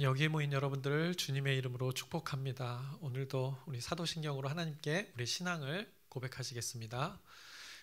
여기에 모인 여러분들을 주님의 이름으로 축복합니다. 오늘도 우리 사도신경으로 하나님께 우리 신앙을 고백하시겠습니다.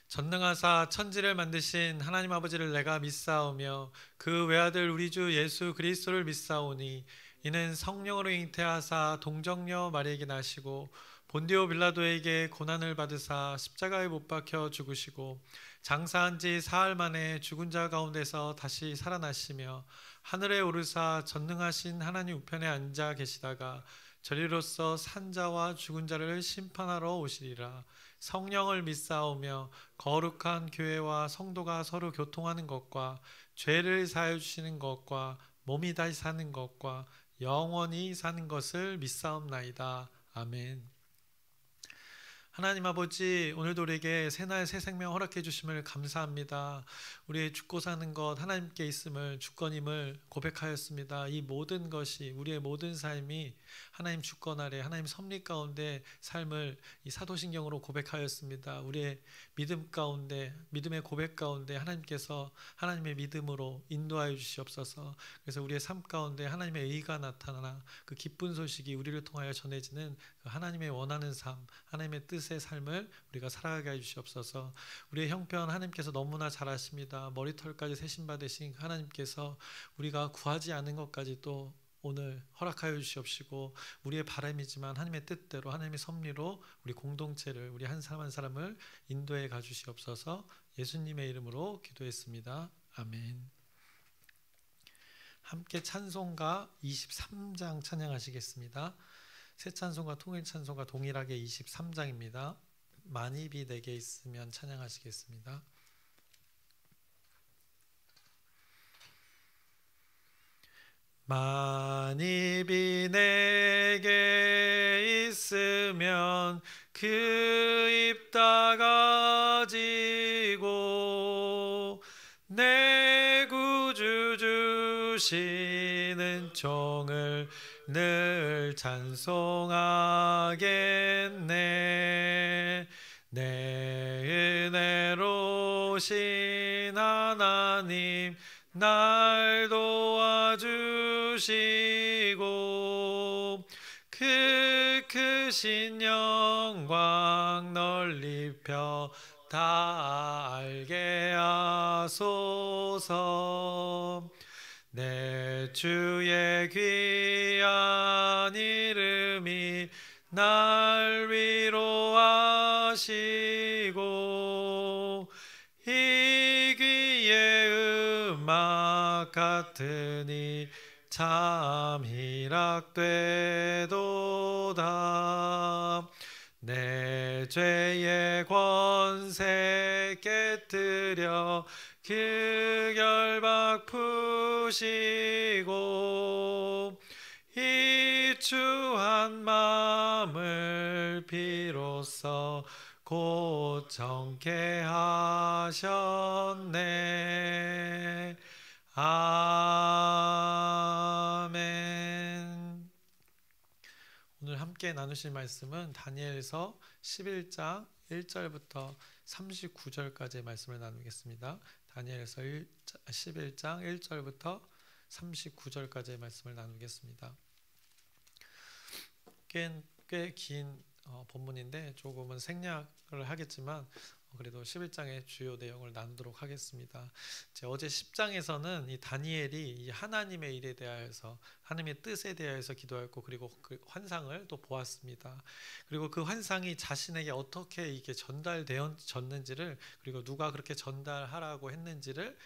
전능하사 천지를 만드신 하나님 아버지를 내가 믿사오며 그 외아들 우리 주 예수 그리스도를 믿사오니 이는 성령으로 잉태하사 동정녀 마리에게 나시고 본디오 빌라도에게 고난을 받으사 십자가에 못 박혀 죽으시고 장사한 지 사흘 만에 죽은 자 가운데서 다시 살아나시며 하늘에 오르사 전능하신 하나님 우편에 앉아 계시다가 저리로서 산자와 죽은 자를 심판하러 오시리라. 성령을 믿사오며 거룩한 교회와 성도가 서로 교통하는 것과 죄를 사하여 주시는 것과 몸이 다시 사는 것과 영원히 사는 것을 믿사옵나이다. 아멘. 하나님 아버지, 오늘도 우리에게 새날 새 생명 허락해 주심을 감사합니다. 우리의 죽고 사는 것 하나님께 있음을 주권임을 고백하였습니다. 이 모든 것이 우리의 모든 삶이 하나님 주권 아래 하나님 섭리 가운데 삶을 이 사도신경으로 고백하였습니다. 우리의 믿음 가운데 믿음의 고백 가운데 하나님께서 하나님의 믿음으로 인도하여 주시옵소서. 그래서 우리의 삶 가운데 하나님의 의가 나타나 그 기쁜 소식이 우리를 통하여 전해지는 그 하나님의 원하는 삶, 하나님의 뜻의 삶을 우리가 살아가게 해주시옵소서. 우리의 형편 하나님께서 너무나 잘 아십니다. 머리털까지 세신 받으신 하나님께서 우리가 구하지 않은 것까지 또 오늘 허락하여 주시옵시고 우리의 바람이지만 하나님의 뜻대로 하나님의 섭리로 우리 공동체를 우리 한 사람 한 사람을 인도해 가주시옵소서. 예수님의 이름으로 기도했습니다. 아멘. 함께 찬송가 23장 찬양하시겠습니다. 새 찬송가 통일 찬송가 동일하게 23장입니다. 만입이 내게 있으면 찬양하시겠습니다. 만입이 내게 있으면 그 입 다 가지고 내 구주 주시는 종을 늘 찬송하겠네. 내 은혜로우신 하나님 날 도와주시고 그 크신 영광 널리 펴 다 알게 하소서. 내 주의 귀한 이름이 날 위로하시고 이 귀의 음악 같으니 참 희락되도다. 내 죄의 권세 깨뜨려 그 결박 푸시고 이 추한 마음을 비로소 곧 정케 하셨네. 아멘. 오늘 함께 나누실 말씀은 다니엘서 11장 1절부터 39절까지의 말씀을 나누겠습니다. 다니엘서 11장 1절부터 39절까지의 말씀을 나누겠습니다. 꽤 긴 본문인데 조금은 생략을 하겠지만 그래도 11장의 주요 내용을 나누도록 하겠습니다. 어제 10장에서는 이 다니엘이 이 하나님의 일에 대하여서 하나님의 뜻에 대하여서 기도했고 그리고 그 환상을 또 보았습니다. 그리고 그 환상이 자신에게 어떻게 이게 전달되었는지를 그리고 누가 그렇게 전달하라고 했는지를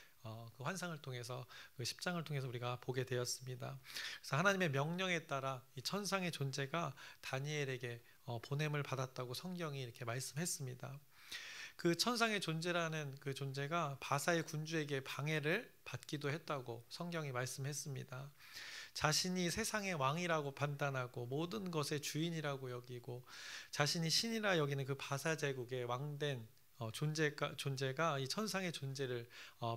그 환상을 통해서 그 10장을 통해서 우리가 보게 되었습니다. 그래서 하나님의 명령에 따라 이 천상의 존재가 다니엘에게 보냄을 받았다고 성경이 이렇게 말씀했습니다. 그 천상의 존재라는 그 존재가 바사의 군주에게 방해를 받기도 했다고 성경이 말씀했습니다. 자신이 세상의 왕이라고 판단하고 모든 것의 주인이라고 여기고 자신이 신이라 여기는 그 바사 제국의 왕된 존재가 이 천상의 존재를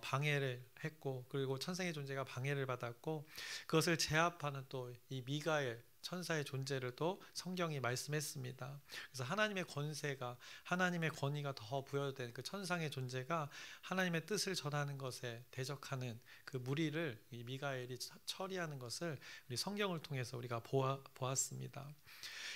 방해를 했고 그리고 천상의 존재가 방해를 받았고 그것을 제압하는 또 이 미가엘 천사의 존재를 또 성경이 말씀했습니다. 그래서 하나님의 권세가, 하나님의 권위가 더 부여된 그 천상의 존재가 하나님의 뜻을 전하는 것에 대적하는 그 무리를 이 미가엘이 처리하는 것을 우리 성경을 통해서 우리가 보았습니다.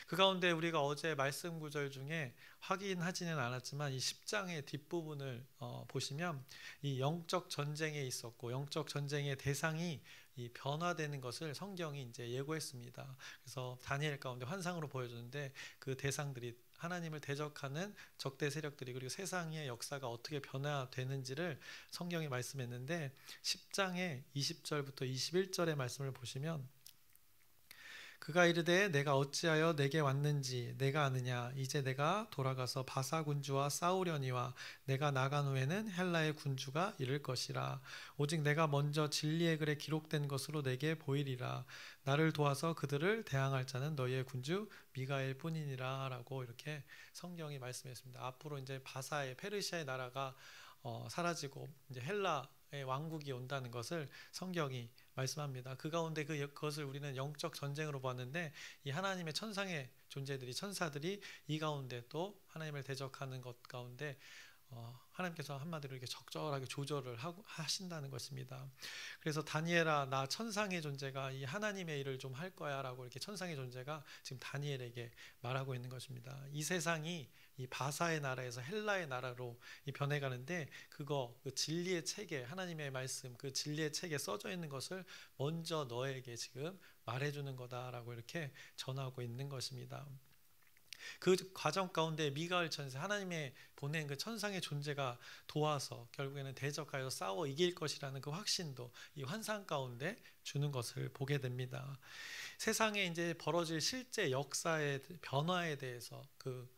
그 가운데 우리가 어제 말씀 구절 중에 확인하지는 않았지만 이 10장의 뒷부분을 보시면 이 영적 전쟁에 있었고 영적 전쟁의 대상이 이 변화되는 것을 성경이 이제 예고했습니다. 그래서 다니엘 가운데 환상으로 보여주는데 그 대상들이 하나님을 대적하는 적대 세력들이 그리고 세상의 역사가 어떻게 변화되는지를 성경이 말씀했는데 10장의 20절부터 21절의 말씀을 보시면 그가 이르되 내가 어찌하여 내게 왔는지 내가 아느냐 이제 내가 돌아가서 바사 군주와 싸우려니와 내가 나간 후에는 헬라의 군주가 이를 것이라 오직 내가 먼저 진리의 글에 기록된 것으로 내게 보이리라 나를 도와서 그들을 대항할 자는 너희의 군주 미가엘 뿐이니라 라고 이렇게 성경이 말씀했습니다. 앞으로 이제 바사의 페르시아의 나라가 사라지고 이제 헬라의 왕국이 온다는 것을 성경이 말씀합니다. 그 가운데 그것을 우리는 영적 전쟁으로 보았는데 이 하나님의 천상의 존재들이 천사들이 이 가운데 또 하나님을 대적하는 것 가운데 하나님께서 한마디로 이렇게 적절하게 조절을 하신다는 것입니다. 그래서 다니엘아 나 천상의 존재가 이 하나님의 일을 좀 할 거야 라고 이렇게 천상의 존재가 지금 다니엘에게 말하고 있는 것입니다. 이 세상이 이 바사의 나라에서 헬라의 나라로 변해가는데 그 진리의 책에 하나님의 말씀 그 진리의 책에 써져 있는 것을 먼저 너에게 지금 말해주는 거다라고 이렇게 전하고 있는 것입니다. 그 과정 가운데 미가엘 천사 하나님의 보낸 그 천상의 존재가 도와서 결국에는 대적하여 싸워 이길 것이라는 그 확신도 이 환상 가운데 주는 것을 보게 됩니다. 세상에 이제 벌어질 실제 역사의 변화에 대해서 그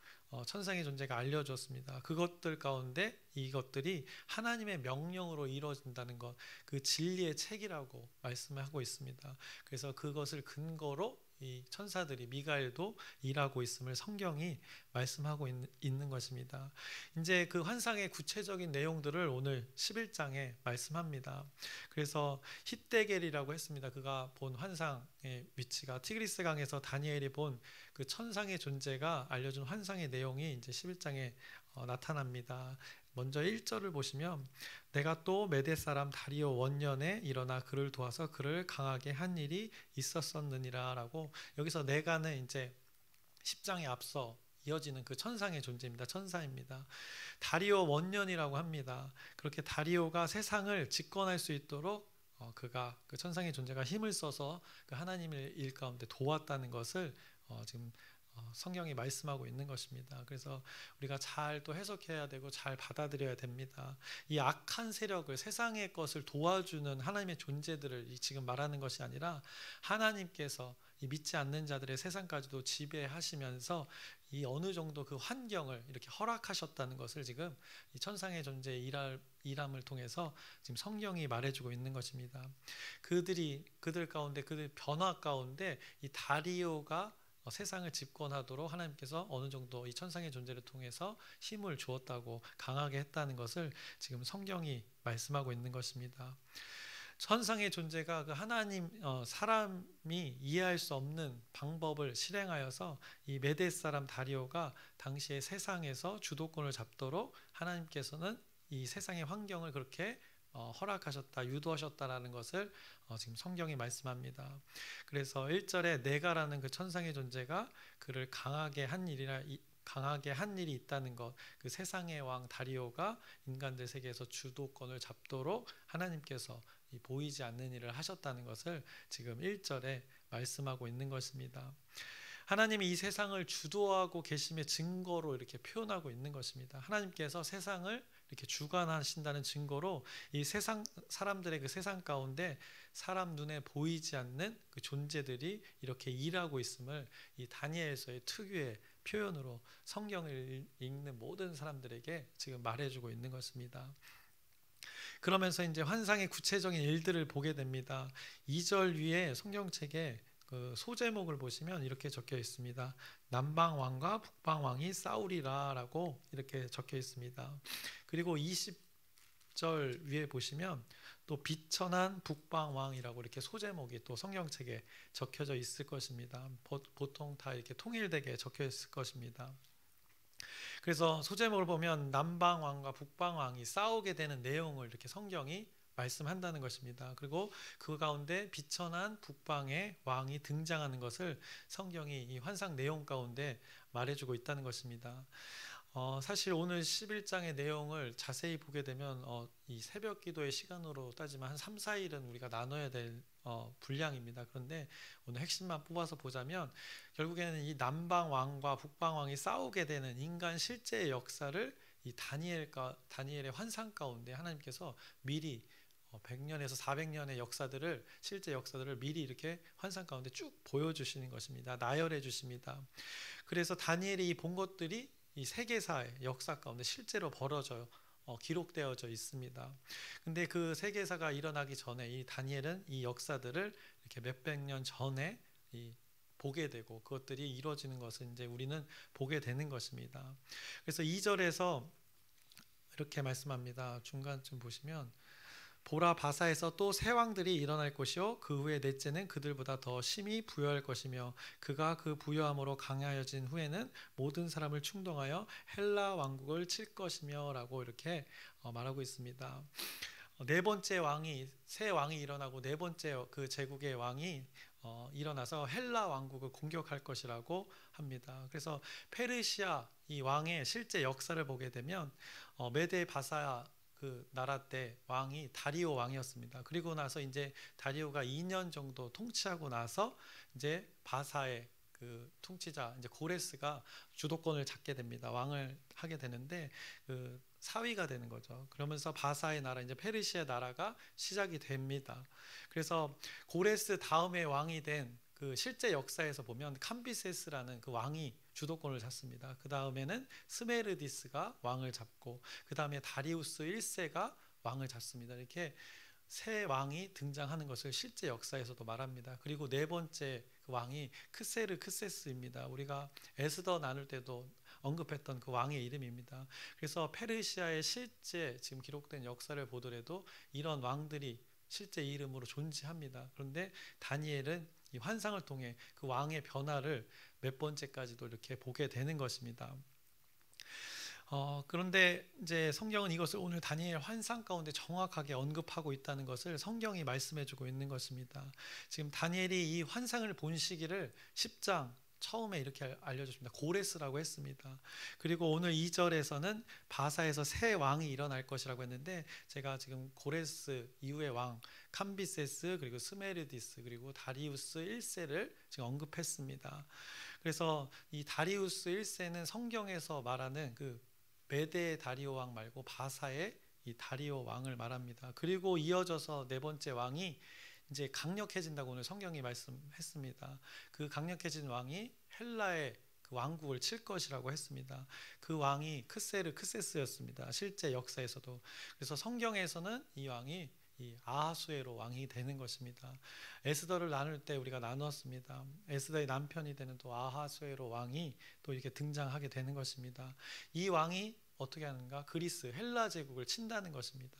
천상의 존재가 알려줬습니다. 그것들 가운데 이것들이 하나님의 명령으로 이루어진다는 것, 그 진리의 책이라고 말씀하고 있습니다. 그래서 그것을 근거로 이 천사들이 미가엘도 일하고 있음을 성경이 말씀하고 있는 것입니다. 이제 그 환상의 구체적인 내용들을 오늘 11장에 말씀합니다. 그래서 히데겔이라고 했습니다. 그가 본 환상의 위치가 티그리스 강에서 다니엘이 본 그 천상의 존재가 알려준 환상의 내용이 이제 11장에 나타납니다. 먼저 1절을 보시면 내가 또 메대 사람 다리오 원년에 일어나 그를 도와서 그를 강하게 한 일이 있었었느니라 라고 여기서 내가는 이제 10장에 앞서 이어지는 그 천상의 존재입니다. 천사입니다. 다리오 원년이라고 합니다. 그렇게 다리오가 세상을 집권할 수 있도록 그가 그 천상의 존재가 힘을 써서 그 하나님의 일 가운데 도왔다는 것을 지금 성경이 말씀하고 있는 것입니다. 그래서 우리가 잘 또 해석해야 되고 잘 받아들여야 됩니다. 이 악한 세력을 세상의 것을 도와주는 하나님의 존재들을 지금 말하는 것이 아니라 하나님께서 이 믿지 않는 자들의 세상까지도 지배하시면서 이 어느 정도 그 환경을 이렇게 허락하셨다는 것을 지금 이 천상의 존재의 일함을 통해서 지금 성경이 말해주고 있는 것입니다. 그들 가운데 그들 변화 가운데 이 다리오가 세상을 집권하도록 하나님께서 어느 정도 이 천상의 존재를 통해서 힘을 주었다고 강하게 했다는 것을 지금 성경이 말씀하고 있는 것입니다. 천상의 존재가 그 하나님 사람이 이해할 수 없는 방법을 실행하여서 이 메대 사람 다리오가 당시의 세상에서 주도권을 잡도록 하나님께서는 이 세상의 환경을 그렇게 허락하셨다, 유도하셨다라는 것을 지금 성경이 말씀합니다. 그래서 1절에 내가라는 그 천상의 존재가 그를 강하게 한 일이 있다는 것, 그 세상의 왕 다리오가 인간들 세계에서 주도권을 잡도록 하나님께서 이 보이지 않는 일을 하셨다는 것을 지금 1절에 말씀하고 있는 것입니다. 하나님이 이 세상을 주도하고 계심의 증거로 이렇게 표현하고 있는 것입니다. 하나님께서 세상을 이렇게 주관하신다는 증거로 이 세상 사람들의 그 세상 가운데 사람 눈에 보이지 않는 그 존재들이 이렇게 일하고 있음을 이 다니엘서의 특유의 표현으로 성경을 읽는 모든 사람들에게 지금 말해주고 있는 것입니다. 그러면서 이제 환상의 구체적인 일들을 보게 됩니다. 2절 위에 성경책에 그 소제목을 보시면 이렇게 적혀 있습니다. 남방 왕과 북방 왕이 싸우리라라고 이렇게 적혀 있습니다. 그리고 20절 위에 보시면 또 비천한 북방왕이라고 이렇게 소제목이 또 성경책에 적혀져 있을 것입니다. 보통 다 이렇게 통일되게 적혀 있을 것입니다. 그래서 소제목을 보면 남방왕과 북방왕이 싸우게 되는 내용을 이렇게 성경이 말씀한다는 것입니다. 그리고 그 가운데 비천한 북방의 왕이 등장하는 것을 성경이 이 환상 내용 가운데 말해주고 있다는 것입니다. 사실 오늘 11장의 내용을 자세히 보게 되면 이 새벽 기도의 시간으로 따지면 한 3, 4일은 우리가 나눠야 될 분량입니다. 그런데 오늘 핵심만 뽑아서 보자면 결국에는 이 남방 왕과 북방 왕이 싸우게 되는 인간 실제의 역사를 이 다니엘의 환상 가운데 하나님께서 미리 100년에서 400년의 역사들을 실제 역사들을 미리 이렇게 환상 가운데 쭉 보여주시는 것입니다. 나열해 주십니다. 그래서 다니엘이 본 것들이 이 세계사의 역사 가운데 실제로 벌어져요. 기록되어져 있습니다. 근데 그 세계사가 일어나기 전에 이 다니엘은 이 역사들을 이렇게 몇백 년 전에 보게 되고 그것들이 이루어지는 것을 이제 우리는 보게 되는 것입니다. 그래서 2절에서 이렇게 말씀합니다. 중간쯤 보시면 보라 바사에서 또 새 왕들이 일어날 것이요 그 후에 넷째는 그들보다 더 심히 부여할 것이며 그가 그 부여함으로 강하여진 후에는 모든 사람을 충동하여 헬라 왕국을 칠 것이며 라고 이렇게 말하고 있습니다. 네 번째 왕이 새 왕이 일어나고 네 번째 그 제국의 왕이 일어나서 헬라 왕국을 공격할 것이라고 합니다. 그래서 페르시아 이 왕의 실제 역사를 보게 되면 메데 바사 그 나라 때 왕이 다리오 왕이었습니다. 그리고 나서 이제 다리오가 2년 정도 통치하고 나서 이제 바사의 그 통치자 이제 고레스가 주도권을 잡게 됩니다. 왕을 하게 되는데 그 사위가 되는 거죠. 그러면서 바사의 나라 이제 페르시아 나라가 시작이 됩니다. 그래서 고레스 다음에 왕이 된 그 실제 역사에서 보면 캄비세스라는 그 왕이 주도권을 잡습니다. 그 다음에는 스메르디스가 왕을 잡고 그 다음에 다리우스 1세가 왕을 잡습니다. 이렇게 새 왕이 등장하는 것을 실제 역사에서도 말합니다. 그리고 네 번째 그 왕이 크세스입니다. 우리가 에스더 나눌 때도 언급했던 그 왕의 이름입니다. 그래서 페르시아의 실제 지금 기록된 역사를 보더라도 이런 왕들이 실제 이름으로 존재합니다. 그런데 다니엘은 이 환상을 통해 그 왕의 변화를 몇 번째까지도 이렇게 보게 되는 것입니다. 그런데 이제 성경은 이것을 오늘 다니엘 환상 가운데 정확하게 언급하고 있다는 것을 성경이 말씀해주고 있는 것입니다. 지금 다니엘이 이 환상을 본 시기를 10장 처음에 이렇게 알려줬습니다. 고레스라고 했습니다. 그리고 오늘 2절에서는 바사에서 새 왕이 일어날 것이라고 했는데 제가 지금 고레스 이후의 왕 캄비세스 그리고 스메르디스 그리고 다리우스 1세를 지금 언급했습니다. 그래서 이 다리우스 1세는 성경에서 말하는 그 메데 다리오 왕 말고 바사의 이 다리오 왕을 말합니다. 그리고 이어져서 네 번째 왕이 이제 강력해진다고 오늘 성경이 말씀했습니다. 그 강력해진 왕이 헬라의 그 왕국을 칠 것이라고 했습니다. 그 왕이 크세스였습니다. 실제 역사에서도. 그래서 성경에서는 이 왕이 이 아하수에로 왕이 되는 것입니다. 에스더를 나눌 때 우리가 나누었습니다. 에스더의 남편이 되는 또 아하수에로 왕이 또 이렇게 등장하게 되는 것입니다. 이 왕이 어떻게 하는가? 그리스 헬라 제국을 친다는 것입니다.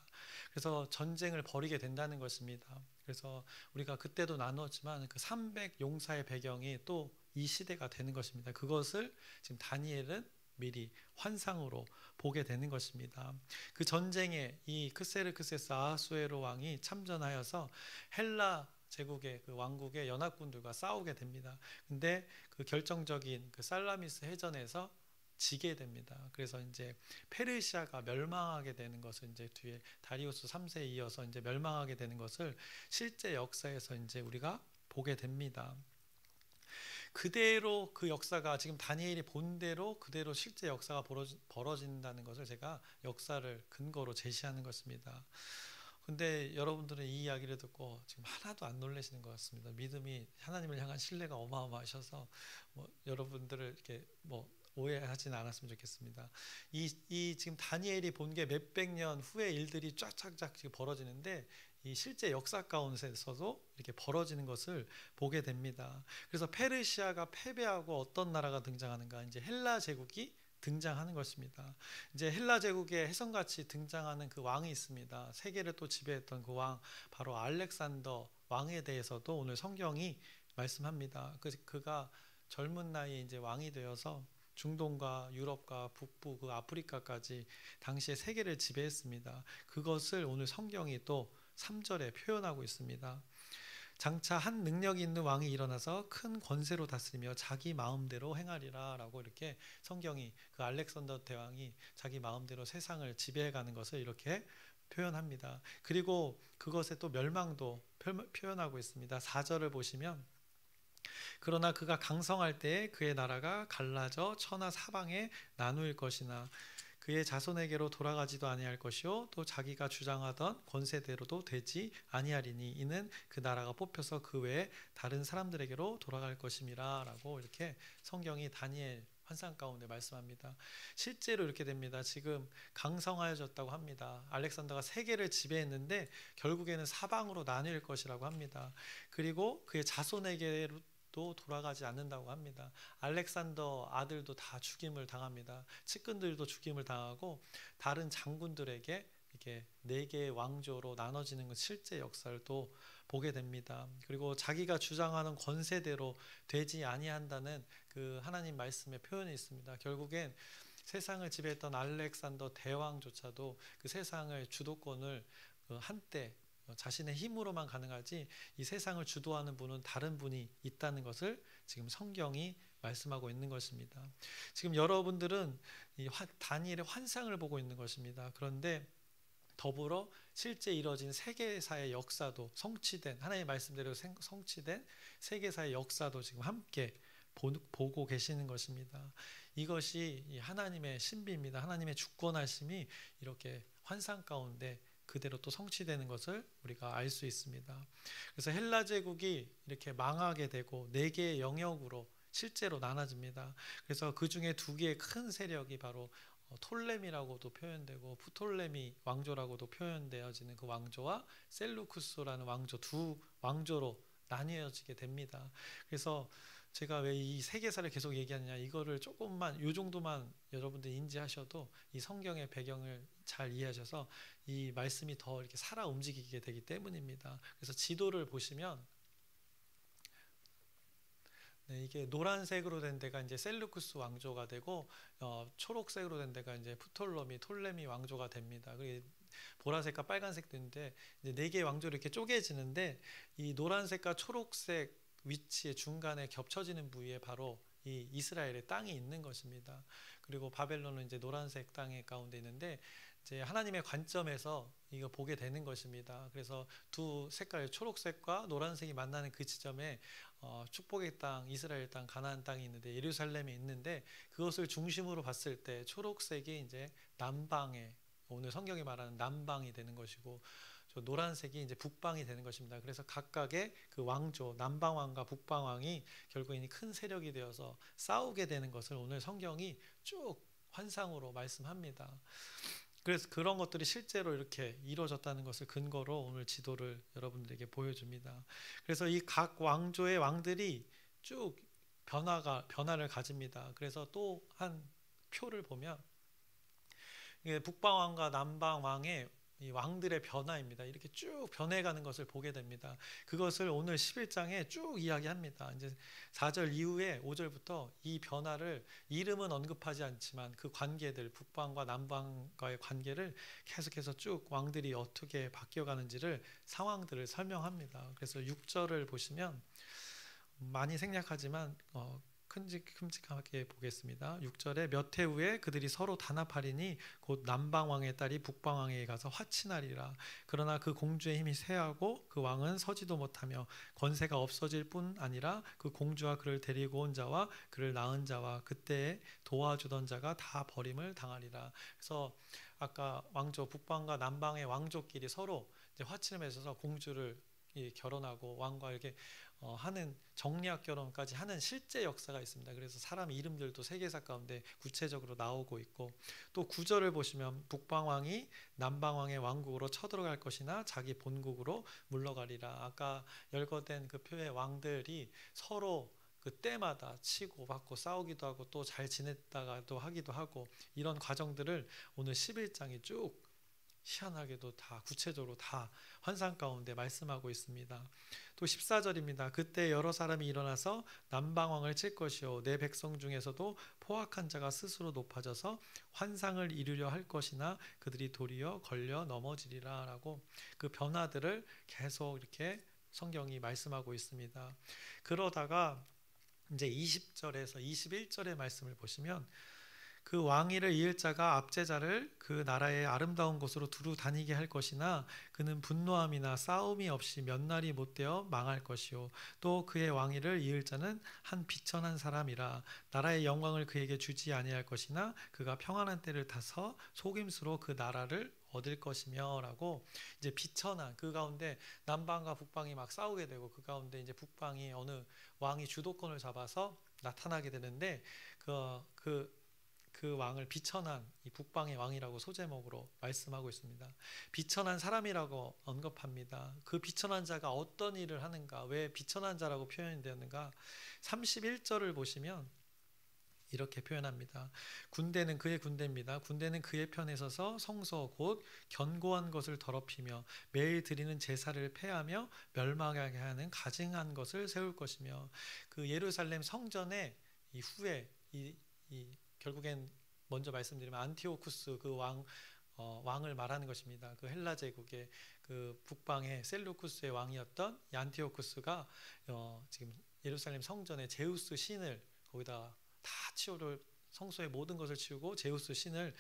그래서 전쟁을 벌이게 된다는 것입니다. 그래서 우리가 그때도 나누었지만 그 300 용사의 배경이 또 이 시대가 되는 것입니다. 그것을 지금 다니엘은 미리 환상으로 보게 되는 것입니다. 그 전쟁에 이 크세르크세스 아하수에로 왕이 참전하여서 헬라 제국의 그 왕국의 연합군들과 싸우게 됩니다. 근데 그 결정적인 그 살라미스 해전에서 지게 됩니다. 그래서 이제 페르시아가 멸망하게 되는 것을 이제 뒤에 다리우스 3세에 이어서 이제 멸망하게 되는 것을 실제 역사에서 이제 우리가 보게 됩니다. 그대로 그 역사가 지금 다니엘이 본 대로 그대로 실제 역사가 벌어진다는 것을 제가 역사를 근거로 제시하는 것입니다. 근데 여러분들은 이 이야기를 듣고 지금 하나도 안 놀라시는 것 같습니다. 믿음이 하나님을 향한 신뢰가 어마어마하셔서 여러분들을 이렇게 오해하지는 않았으면 좋겠습니다. 이 지금 다니엘이 본 게 몇백 년 후의 일들이 쫙쫙쫙 지금 벌어지는데 이 실제 역사 가운데서도 이렇게 벌어지는 것을 보게 됩니다. 그래서 페르시아가 패배하고 어떤 나라가 등장하는가? 이제 헬라 제국이 등장하는 것입니다. 이제 헬라 제국의 혜성같이 등장하는 그 왕이 있습니다. 세계를 또 지배했던 그 왕, 바로 알렉산더 왕에 대해서도 오늘 성경이 말씀합니다. 그가 젊은 나이에 이제 왕이 되어서 중동과 유럽과 북부 그 아프리카까지 당시에 세계를 지배했습니다. 그것을 오늘 성경이 또 3절에 표현하고 있습니다. 장차 한 능력이 있는 왕이 일어나서 큰 권세로 다스리며 자기 마음대로 행하리라 라고 이렇게 성경이 그 알렉산더 대왕이 자기 마음대로 세상을 지배해가는 것을 이렇게 표현합니다. 그리고 그것의 또 멸망도 표현하고 있습니다. 4절을 보시면 그러나 그가 강성할 때에 그의 나라가 갈라져 천하 사방에 나누일 것이나 그의 자손에게로 돌아가지도 아니할 것이요 또 자기가 주장하던 권세대로도 되지 아니하리니 이는 그 나라가 뽑혀서 그 외에 다른 사람들에게로 돌아갈 것임이라 라고 이렇게 성경이 다니엘 환상 가운데 말씀합니다. 실제로 이렇게 됩니다. 지금 강성하여졌다고 합니다. 알렉산더가 세계를 지배했는데 결국에는 사방으로 나뉠 것이라고 합니다. 그리고 그의 자손에게로 또 돌아가지 않는다고 합니다. 알렉산더 아들도 다 죽임을 당합니다. 측근들도 죽임을 당하고 다른 장군들에게 이게 4개의 왕조로 나눠지는 것 실제 역사를 또 보게 됩니다. 그리고 자기가 주장하는 권세대로 되지 아니한다는 그 하나님 말씀의 표현이 있습니다. 결국엔 세상을 지배했던 알렉산더 대왕조차도 그 세상의 주도권을 한때 자신의 힘으로만 가능하지 이 세상을 주도하는 분은 다른 분이 있다는 것을 지금 성경이 말씀하고 있는 것입니다. 지금 여러분들은 이 다니엘의 환상을 보고 있는 것입니다. 그런데 더불어 실제 이뤄진 세계사의 역사도 성취된 하나님의 말씀대로 성취된 세계사의 역사도 지금 함께 보고 계시는 것입니다. 이것이 하나님의 신비입니다. 하나님의 주권하심이 이렇게 환상 가운데 그대로 또 성취되는 것을 우리가 알 수 있습니다. 그래서 헬라 제국이 이렇게 망하게 되고 4개의 영역으로 실제로 나눠집니다. 그래서 그 중에 2개의 큰 세력이 바로 톨레미라고도 표현되고 프톨레미 왕조라고도 표현되어지는 그 왕조와 셀루쿠스라는 왕조, 2 왕조로 나뉘어지게 됩니다. 그래서 제가 왜 이 세계사를 계속 얘기하느냐, 이거를 조금만 요 정도만 여러분들 인지하셔도 이 성경의 배경을 잘 이해하셔서 이 말씀이 더 이렇게 살아 움직이게 되기 때문입니다. 그래서 지도를 보시면 이게 노란색으로 된 데가 이제 셀루쿠스 왕조가 되고 초록색으로 된 데가 이제 톨레미 왕조가 됩니다. 그리고 보라색과 빨간색도 있는데 이제 4개의 왕조로 이렇게 쪼개지는데 이 노란색과 초록색 위치에 중간에 겹쳐지는 부위에 바로 이 이스라엘의 땅이 있는 것입니다. 그리고 바벨론은 이제 노란색 땅의 가운데 있는데 이제 하나님의 관점에서 이거 보게 되는 것입니다. 그래서 2 색깔 초록색과 노란색이 만나는 그 지점에 축복의 땅, 이스라엘 땅, 가나안 땅이 있는데 예루살렘이 있는데 그것을 중심으로 봤을 때 초록색이 이제 남방에 오늘 성경이 말하는 남방이 되는 것이고 노란색이 이제 북방이 되는 것입니다. 그래서 각각의 그 왕조, 남방왕과 북방왕이 결국에는 큰 세력이 되어서 싸우게 되는 것을 오늘 성경이 쭉 환상으로 말씀합니다. 그래서 그런 것들이 실제로 이렇게 이루어졌다는 것을 근거로 오늘 지도를 여러분들에게 보여줍니다. 그래서 이 각 왕조의 왕들이 쭉 변화를 가집니다. 그래서 또 한 표를 보면 북방왕과 남방왕의 이 왕들의 변화입니다. 이렇게 쭉 변해가는 것을 보게 됩니다. 그것을 오늘 11장에 쭉 이야기합니다. 이제 4절 이후에 5절부터 이 변화를 이름은 언급하지 않지만 그 관계들, 북방과 남방과의 관계를 계속해서 쭉 왕들이 어떻게 바뀌어가는지를 상황들을 설명합니다. 그래서 6절을 보시면 많이 생략하지만 큼직하게 보겠습니다. 6절에 몇 해 후에 그들이 서로 단합하리니 곧 남방왕의 딸이 북방왕에게 가서 화친하리라. 그러나 그 공주의 힘이 쇠하고 그 왕은 서지도 못하며 권세가 없어질 뿐 아니라 그 공주와 그를 데리고 온 자와 그를 낳은 자와 그때에 도와주던 자가 다 버림을 당하리라. 그래서 아까 왕조 북방과 남방의 왕조끼리 서로 이제 화친을 맺어서 공주를 결혼하고 왕과 이렇게 하는 정략 결혼까지 하는 실제 역사가 있습니다. 그래서 사람 이름들도 세계사 가운데 구체적으로 나오고 있고 또 9절을 보시면 북방왕이 남방왕의 왕국으로 쳐들어갈 것이나 자기 본국으로 물러가리라. 아까 열거된 그 표의 왕들이 서로 그 때마다 치고 받고 싸우기도 하고 또 잘 지냈다가도 하기도 하고 이런 과정들을 오늘 11장이 쭉 희한하게도 다 구체적으로 다 환상 가운데 말씀하고 있습니다. 또 14절입니다. 그때 여러 사람이 일어나서 남방왕을 칠 것이요 내 백성 중에서도 포악한 자가 스스로 높아져서 환상을 이루려 할 것이나 그들이 도리어 걸려 넘어지리라 라고 그 변화들을 계속 이렇게 성경이 말씀하고 있습니다. 그러다가 이제 20절에서 21절의 말씀을 보시면 그 왕위를 이을 자가 압제자를 그 나라의 아름다운 곳으로 두루 다니게 할 것이나 그는 분노함이나 싸움이 없이 몇 날이 못되어 망할 것이요 또 그의 왕위를 이을 자는 한 비천한 사람이라 나라의 영광을 그에게 주지 아니할 것이나 그가 평안한 때를 타서 속임수로 그 나라를 얻을 것이며 라고 이제 비천한 그 가운데 남방과 북방이 막 싸우게 되고 그 가운데 이제 북방이 어느 왕이 주도권을 잡아서 나타나게 되는데 그 왕을 비천한 이 북방의 왕이라고 소제목으로 말씀하고 있습니다. 비천한 사람이라고 언급합니다. 그 비천한 자가 어떤 일을 하는가, 왜 비천한 자라고 표현이 되었는가? 31절을 보시면 이렇게 표현합니다. 군대는 그의 군대입니다. 군대는 그의 편에 서서 성소 곧 견고한 것을 더럽히며 매일 드리는 제사를 폐하며 멸망하게 하는 가증한 것을 세울 것이며 그 예루살렘 성전의 이 후에 결국엔 먼저 말씀드리면 안티오쿠스 그 왕을 말하는 것입니다. 그 헬라 제국의 그 북방의 셀루쿠스의 왕이었던 이 안티오쿠스가 지금 예루살렘 성전에 제우스 신을 거기다 다 치우를 성소의 모든 것을 치우고 제우스 신을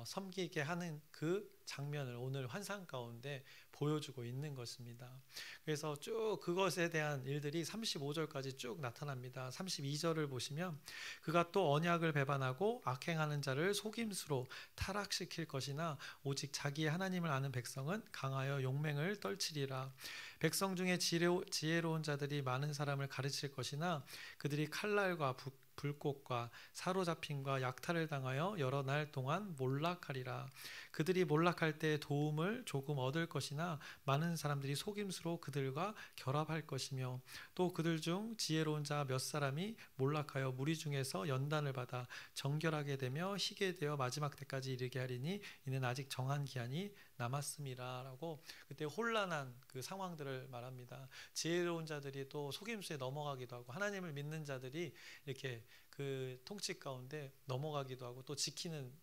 섬기게 하는 그 장면을 오늘 환상 가운데 보여주고 있는 것입니다. 그래서 쭉 그것에 대한 일들이 35절까지 쭉 나타납니다. 32절을 보시면 그가 또 언약을 배반하고 악행하는 자를 속임수로 타락시킬 것이나 오직 자기의 하나님을 아는 백성은 강하여 용맹을 떨치리라. 백성 중에 지혜로운 자들이 많은 사람을 가르칠 것이나 그들이 칼날과 불꽃과 사로잡힘과 약탈을 당하여 여러 날 동안 몰락하리라. 그들이 몰락할 때 도움을 조금 얻을 것이나 많은 사람들이 속임수로 그들과 결합할 것이며 또 그들 중 지혜로운 자 몇 사람이 몰락하여 무리 중에서 연단을 받아 정결하게 되며 희게 되어 마지막 때까지 이르게 하리니 이는 아직 정한 기한이 남았음이라 라고 그때 혼란한 그 상황들을 말합니다. 지혜로운 자들이 또 속임수에 넘어가기도 하고 하나님을 믿는 자들이 이렇게 그 통치 가운데 넘어가기도 하고 또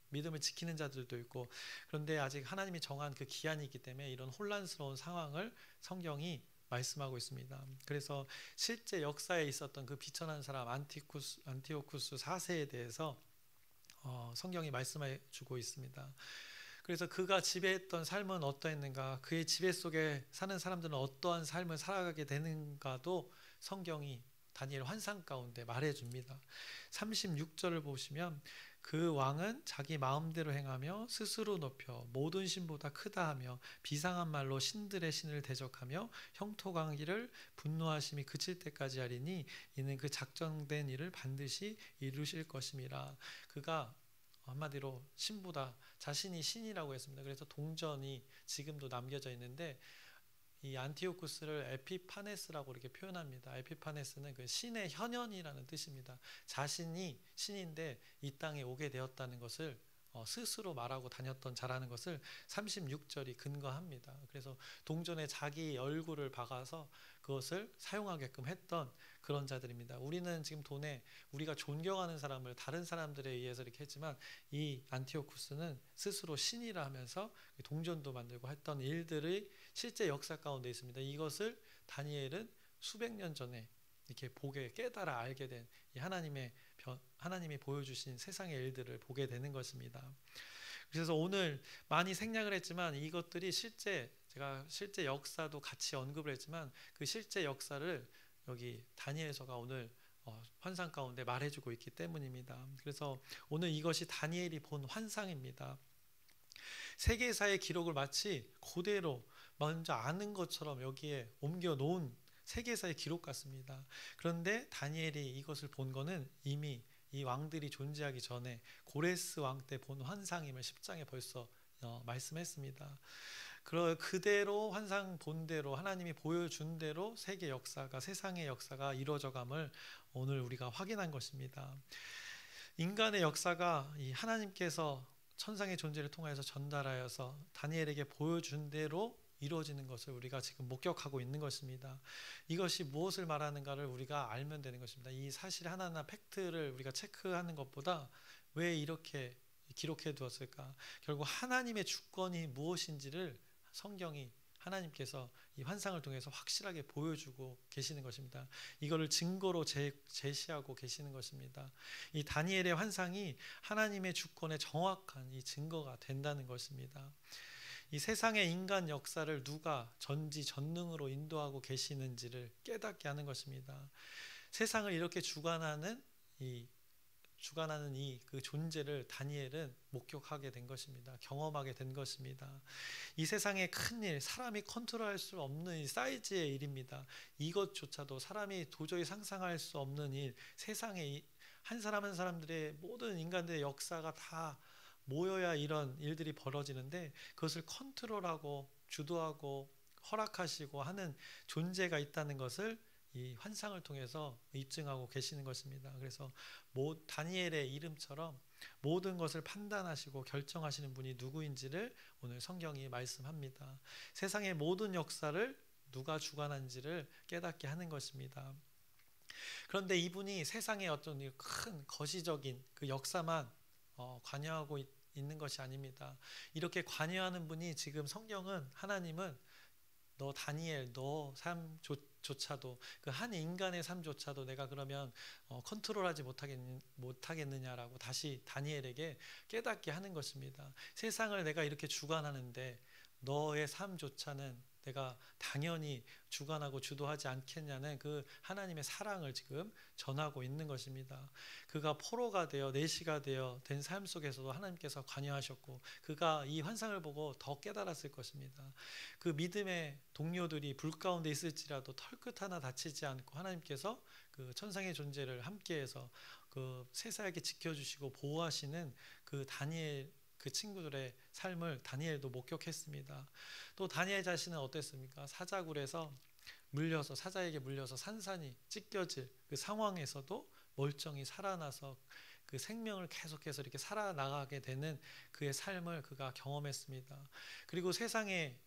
믿음을 지키는 자들도 있고 그런데 아직 하나님이 정한 그 기한이 있기 때문에 이런 혼란스러운 상황을 성경이 말씀하고 있습니다. 그래서 실제 역사에 있었던 그 비천한 사람 안티오쿠스 4세에 대해서 성경이 말씀해 주고 있습니다. 그래서 그가 지배했던 삶은 어떠했는가, 그의 지배 속에 사는 사람들은 어떠한 삶을 살아가게 되는가도 성경이 다니엘 환상 가운데 말해줍니다. 36절을 보시면 그 왕은 자기 마음대로 행하며 스스로 높여 모든 신보다 크다 하며 비상한 말로 신들의 신을 대적하며 형통하기를 분노하심이 그칠 때까지 하리니 이는 그 작정된 일을 반드시 이루실 것임이라. 그가 한마디로 신보다 자신이 신이라고 했습니다. 그래서 동전이 지금도 남겨져 있는데 이 안티오쿠스를 에피파네스라고 이렇게 표현합니다. 에피파네스는 그 신의 현현이라는 뜻입니다. 자신이 신인데 이 땅에 오게 되었다는 것을 스스로 말하고 다녔던 자라는 것을 36절이 근거합니다. 그래서 동전에 자기 얼굴을 박아서 그것을 사용하게끔 했던 그런 자들입니다. 우리는 지금 돈에 우리가 존경하는 사람을 다른 사람들에 의해서 이렇게 했지만 이 안티오쿠스는 스스로 신이라 하면서 동전도 만들고 했던 일들이 실제 역사 가운데 있습니다. 이것을 다니엘은 수백 년 전에 이렇게 깨달아 알게 된 이 하나님이 보여주신 세상의 일들을 보게 되는 것입니다. 그래서 오늘 많이 생략을 했지만 이것들이 제가 실제 역사도 같이 언급을 했지만 그 실제 역사를 여기 다니엘서가 오늘 환상 가운데 말해주고 있기 때문입니다. 그래서 오늘 이것이 다니엘이 본 환상입니다. 세계사의 기록을 마치 그대로 먼저 아는 것처럼 여기에 옮겨 놓은 세계사의 기록 같습니다. 그런데 다니엘이 이것을 본 거는 이미 이 왕들이 존재하기 전에 고레스 왕 때 본 환상임을 10장에 벌써 말씀했습니다. 그대로 환상 본대로 하나님이 보여준 대로 세계 역사가 세상의 역사가 이루어져감을 오늘 우리가 확인한 것입니다. 인간의 역사가 이 하나님께서 천상의 존재를 통하여서 전달하여서 다니엘에게 보여준 대로 이루어지는 것을 우리가 지금 목격하고 있는 것입니다. 이것이 무엇을 말하는가를 우리가 알면 되는 것입니다. 이 사실 하나하나 팩트를 우리가 체크하는 것보다 왜 이렇게 기록해 두었을까? 결국 하나님의 주권이 무엇인지를 성경이 하나님께서 이 환상을 통해서 확실하게 보여주고 계시는 것입니다. 이거를 증거로 제시하고 계시는 것입니다. 이 다니엘의 환상이 하나님의 주권의 정확한 이 증거가 된다는 것입니다. 이 세상의 인간 역사를 누가 전지전능으로 인도하고 계시는지를 깨닫게 하는 것입니다. 세상을 이렇게 주관하는 이 그 존재를 다니엘은 목격하게 된 것입니다. 경험하게 된 것입니다. 이 세상의 큰일, 사람이 컨트롤할 수 없는 이 사이즈의 일입니다. 이것조차도 사람이 도저히 상상할 수 없는 일, 세상에 한 사람 한 사람들의 모든 인간들의 역사가 다 모여야 이런 일들이 벌어지는데 그것을 컨트롤하고 주도하고 허락하시고 하는 존재가 있다는 것을 이 환상을 통해서 입증하고 계시는 것입니다. 그래서 다니엘의 이름처럼 모든 것을 판단하시고 결정하시는 분이 누구인지를 오늘 성경이 말씀합니다. 세상의 모든 역사를 누가 주관한지를 깨닫게 하는 것입니다. 그런데 이분이 세상의 어떤 큰 거시적인 그 역사만 관여하고 있는 것이 아닙니다. 이렇게 관여하는 분이 지금 성경은 하나님은 너 다니엘 너 삶조차도 그 한 인간의 삶조차도 내가 그러면 컨트롤하지 못하겠느냐라고 다시 다니엘에게 깨닫게 하는 것입니다. 세상을 내가 이렇게 주관하는데 너의 삶조차는 내가 당연히 주관하고 주도하지 않겠냐는 그 하나님의 사랑을 지금 전하고 있는 것입니다. 그가 포로가 되어 내시가 되어 된 삶 속에서도 하나님께서 관여하셨고 그가 이 환상을 보고 더 깨달았을 것입니다. 그 믿음의 동료들이 불 가운데 있을지라도 털끝 하나 다치지 않고 하나님께서 그 천상의 존재를 함께해서 그 세세하게 지켜주시고 보호하시는 그 다니엘 그 친구들의 삶을 다니엘도 목격했습니다. 또 다니엘 자신은 어땠습니까? 사자굴에서 사자에게 물려서 산산이 찢겨질 그 상황에서도 멀쩡히 살아나서 그 생명을 계속해서 이렇게 살아나가게 되는 그의 삶을 그가 경험했습니다. 그리고 세상의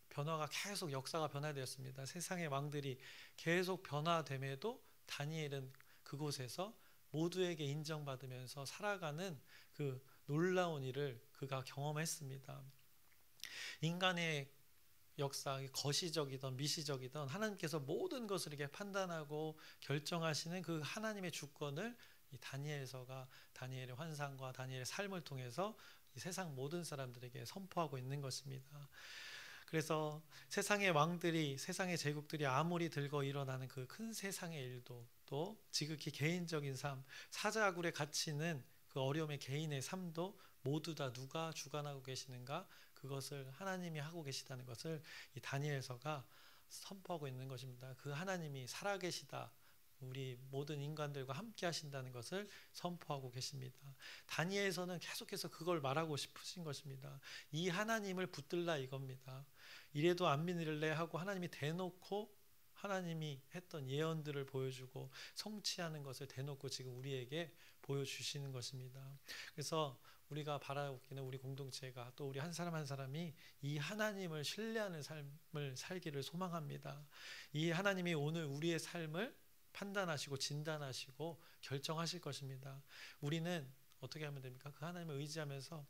변화가 계속 역사가 변화되었습니다. 세상의 왕들이 계속 변화됨에도 다니엘은 그곳에서 모두에게 인정받으면서 살아가는 그 놀라운 일을 그가 경험했습니다. 인간의 역사, 거시적이든 미시적이든 하나님께서 모든 것을 이렇게 판단하고 결정하시는 그 하나님의 주권을 이 다니엘서가 다니엘의 환상과 다니엘의 삶을 통해서 이 세상 모든 사람들에게 선포하고 있는 것입니다. 그래서 세상의 왕들이 세상의 제국들이 아무리 들고 일어나는 그 큰 세상의 일도 또 지극히 개인적인 삶, 사자굴에 갇히는 그 어려움의 개인의 삶도 모두 다 누가 주관하고 계시는가 그것을 하나님이 하고 계시다는 것을 이 다니엘서가 선포하고 있는 것입니다. 그 하나님이 살아계시다. 우리 모든 인간들과 함께 하신다는 것을 선포하고 계십니다. 다니엘서는 계속해서 그걸 말하고 싶으신 것입니다. 이 하나님을 붙들라 이겁니다. 이래도 안 믿을래 하고 하나님이 대놓고 하나님이 했던 예언들을 보여주고 성취하는 것을 대놓고 지금 우리에게 보여주시는 것입니다. 그래서 우리가 바라기는 우리 공동체가 또 우리 한 사람 한 사람이 이 하나님을 신뢰하는 삶을 살기를 소망합니다. 이 하나님이 오늘 우리의 삶을 판단하시고 진단하시고 결정하실 것입니다. 우리는 어떻게 하면 됩니까? 그 하나님을 의지하면서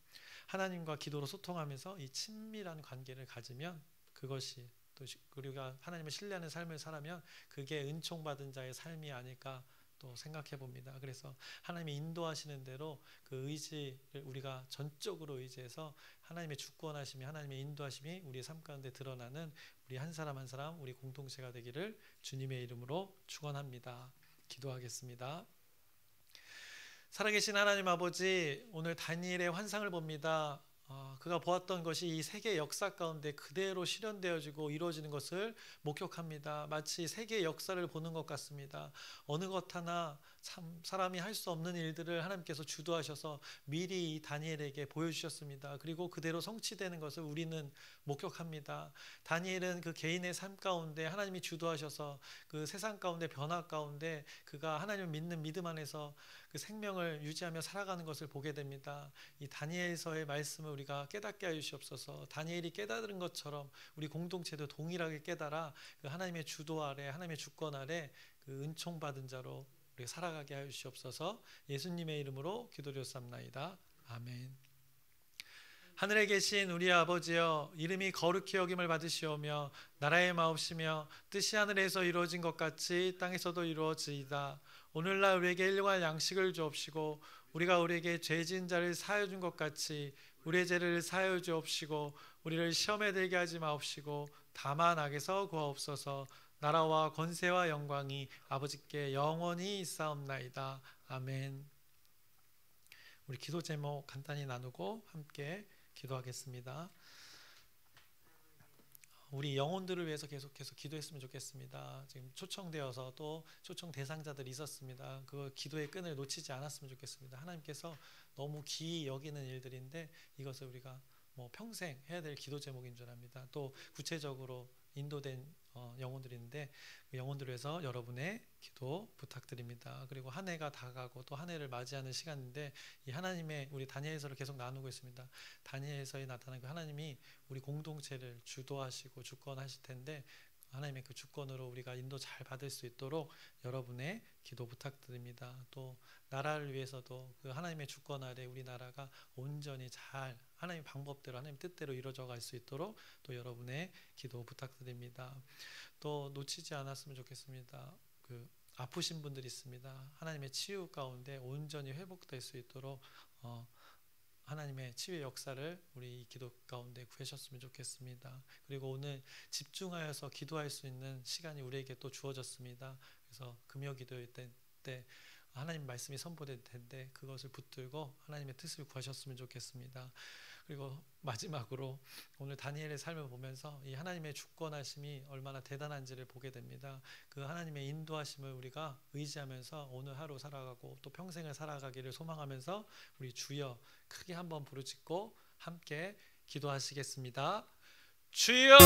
하나님과 기도로 소통하면서 이 친밀한 관계를 가지면 그것이 또 우리가 하나님을 신뢰하는 삶을 살아면 그게 은총받은 자의 삶이 아닐까 또 생각해 봅니다. 그래서 하나님이 인도하시는 대로 그 의지를 우리가 전적으로 의지해서 하나님의 주권하심이 하나님의 인도하심이 우리의 삶 가운데 드러나는 우리 한 사람 한 사람 우리 공동체가 되기를 주님의 이름으로 축원합니다. 기도하겠습니다. 살아계신 하나님 아버지, 오늘 다니엘의 환상을 봅니다. 그가 보았던 것이 이 세계 역사 가운데 그대로 실현되어지고 이루어지는 것을 목격합니다. 마치 세계 역사를 보는 것 같습니다. 어느 것 하나 참 사람이 할 수 없는 일들을 하나님께서 주도하셔서 미리 다니엘에게 보여주셨습니다. 그리고 그대로 성취되는 것을 우리는 목격합니다. 다니엘은 그 개인의 삶 가운데 하나님이 주도하셔서 그 세상 가운데 변화 가운데 그가 하나님을 믿는 믿음 안에서 그 생명을 유지하며 살아가는 것을 보게 됩니다. 이 다니엘서의 말씀을 우리가 깨닫게 하여 주시옵소서. 다니엘이 깨달은 것처럼 우리 공동체도 동일하게 깨달아 그 하나님의 주도 아래, 하나님의 주권 아래 그 은총 받은 자로 우리가 살아가게 하여 주시옵소서. 예수님의 이름으로 기도드렸사옵나이다. 아멘. 하늘에 계신 우리 아버지여, 이름이 거룩히 여김을 받으시오며 나라의 마옵시며 뜻이 하늘에서 이루어진 것 같이 땅에서도 이루어지이다. 오늘날 우리에게 일용할 양식을 주옵시고 우리가 우리에게 죄 지은 자를 사하여 준 것 같이 우리의 죄를 사하여 주옵시고 우리를 시험에 들게 하지 마옵시고 다만 악에서 구하옵소서. 나라와 권세와 영광이 아버지께 영원히 있사옵나이다. 아멘. 우리 기도 제목 간단히 나누고 함께 기도하겠습니다. 우리 영혼들을 위해서 계속해서 기도했으면 좋겠습니다. 지금 초청되어서 또 초청 대상자들이 있었습니다. 그 기도의 끈을 놓치지 않았으면 좋겠습니다. 하나님께서 너무 귀히 여기는 일들인데 이것을 우리가 평생 해야 될 기도 제목인 줄 압니다. 또 구체적으로 인도된 영혼들인데 그 영혼들을 위해서 여러분의 기도 부탁드립니다. 그리고 한 해가 다가고 또 한 해를 맞이하는 시간인데 이 하나님의 우리 다니엘서를 계속 나누고 있습니다. 다니엘서에 나타난 그 하나님이 우리 공동체를 주도하시고 주권하실 텐데 하나님의 그 주권으로 우리가 인도 잘 받을 수 있도록 여러분의 기도 부탁드립니다. 또 나라를 위해서도 그 하나님의 주권 아래 우리나라가 온전히 잘 하나님의 방법대로 하나님 뜻대로 이루어져 갈 수 있도록 또 여러분의 기도 부탁드립니다. 또 놓치지 않았으면 좋겠습니다. 그 아프신 분들이 있습니다. 하나님의 치유 가운데 온전히 회복될 수 있도록 하나님의 치유의 역사를 우리 이 기도 가운데 구하셨으면 좋겠습니다. 그리고 오늘 집중하여서 기도할 수 있는 시간이 우리에게 또 주어졌습니다. 그래서 금요 기도일 때 하나님 말씀이 선포될 텐데 그것을 붙들고 하나님의 뜻을 구하셨으면 좋겠습니다. 그리고 마지막으로 오늘 다니엘의 삶을 보면서 이 하나님의 주권하심이 얼마나 대단한지를 보게 됩니다. 그 하나님의 인도하심을 우리가 의지하면서 오늘 하루 살아가고 또 평생을 살아가기를 소망하면서 우리 주여 크게 한번 부르짖고 함께 기도하시겠습니다. 주여!